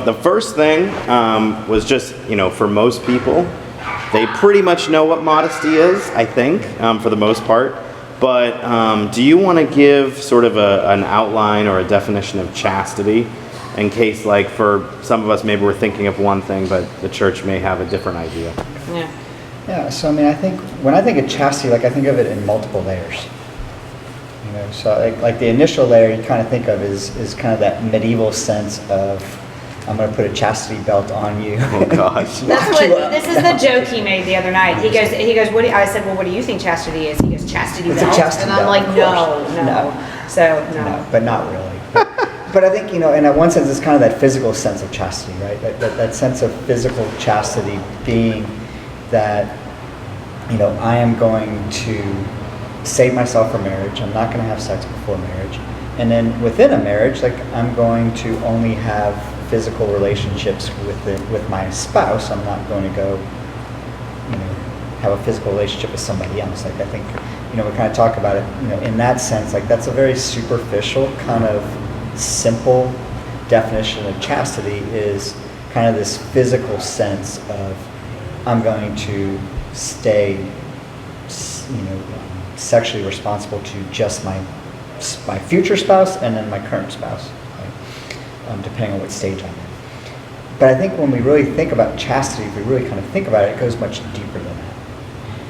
The first thing was just, for most people, they pretty much know what modesty is, I think, for the most part. But do you want to give sort of an outline or a definition of chastity, in case, like, for some of us, maybe we're thinking of one thing, but the church may have a different idea? Yeah, so I mean, I think, when I think of chastity, like, I think of it in multiple layers. So like the initial layer you kind of think of is kind of that medieval sense of, I'm going to put a chastity belt on you. Oh gosh. This is the joke he made the other night. He goes, I said, well, what do you think chastity is? He goes, chastity belt. It's a chastity and I'm belt, like, no. So, no. No, but not really. But I think, in that one sense, it's kind of that physical sense of chastity, right? That sense of physical chastity being that, I am going to save myself for marriage. I'm not going to have sex before marriage. And then within a marriage, like, I'm going to only have physical relationships with my spouse. I'm not going to go, have a physical relationship with somebody else. Like, I think, we kind of talk about it, in that sense, like, that's a very superficial kind of simple definition of chastity, is kind of this physical sense of, I'm going to stay, sexually responsible to just my future spouse and then my current spouse, right? Depending on what stage I'm in. But I think when we really think about chastity, if we really kind of think about it, it goes much deeper than that.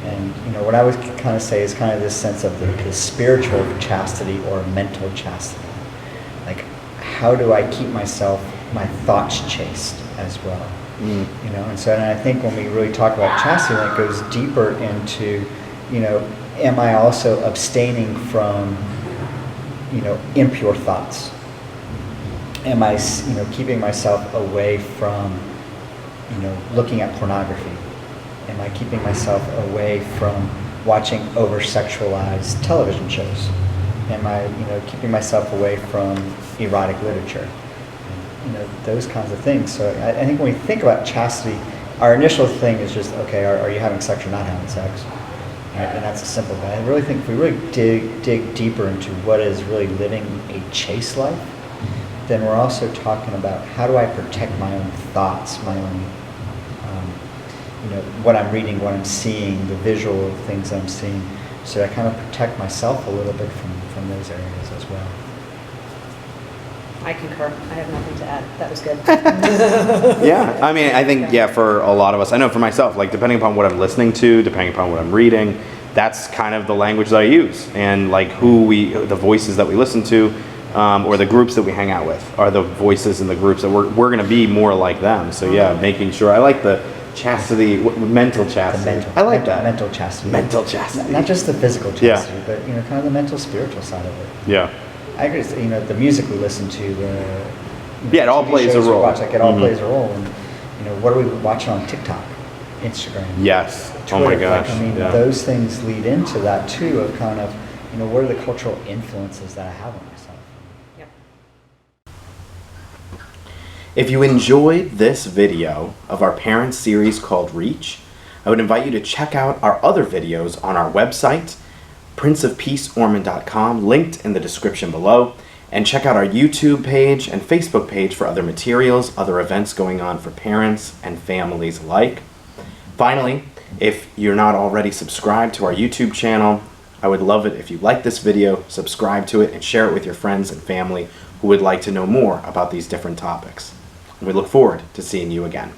And what I would kind of say is kind of this sense of the spiritual chastity or mental chastity. Like, how do I keep my thoughts chaste as well? And I think when we really talk about chastity, it goes deeper into, am I also abstaining from, impure thoughts? Am I, keeping myself away from, looking at pornography? Am I keeping myself away from watching over-sexualized television shows? Am I, keeping myself away from erotic literature? Those kinds of things. So I think when we think about chastity, our initial thing is just, okay, are you having sex or not having sex? Right? And that's a simple thing. I really think if we really dig deeper into what is really living a chaste life, then we're also talking about, how do I protect my own thoughts, my own, what I'm reading, what I'm seeing, the visual things I'm seeing, so I kind of protect myself a little bit from those areas as well. I concur. I have nothing to add. That was good. Yeah, I mean, I think, for a lot of us, I know for myself, like, depending upon what I'm listening to, depending upon what I'm reading, that's kind of the language that I use. And, like, the voices that we listen to, or the groups that we hang out with, are the voices in the groups that we're going to be more like them. So, making sure, I like the chastity, mental chastity. I like that. Mental chastity. Mental chastity. Not just the physical chastity, but, kind of the mental, spiritual side of it. Yeah. I agree. The music we listen to, it all plays a role. It all plays a role. And what are we watching on TikTok, Instagram? Yes. Twitter? Oh my gosh. Those things lead into that too. Of kind of, what are the cultural influences that I have on myself? Yep. If you enjoyed this video of our parents series called Reach, I would invite you to check out our other videos on our website, princeofpeaceormond.com, linked in the description below, and check out our YouTube page and Facebook page for other materials, other events going on for parents and families alike. Finally, if you're not already subscribed to our YouTube channel, I would love it if you like this video, subscribe to it, and share it with your friends and family who would like to know more about these different topics. And we look forward to seeing you again.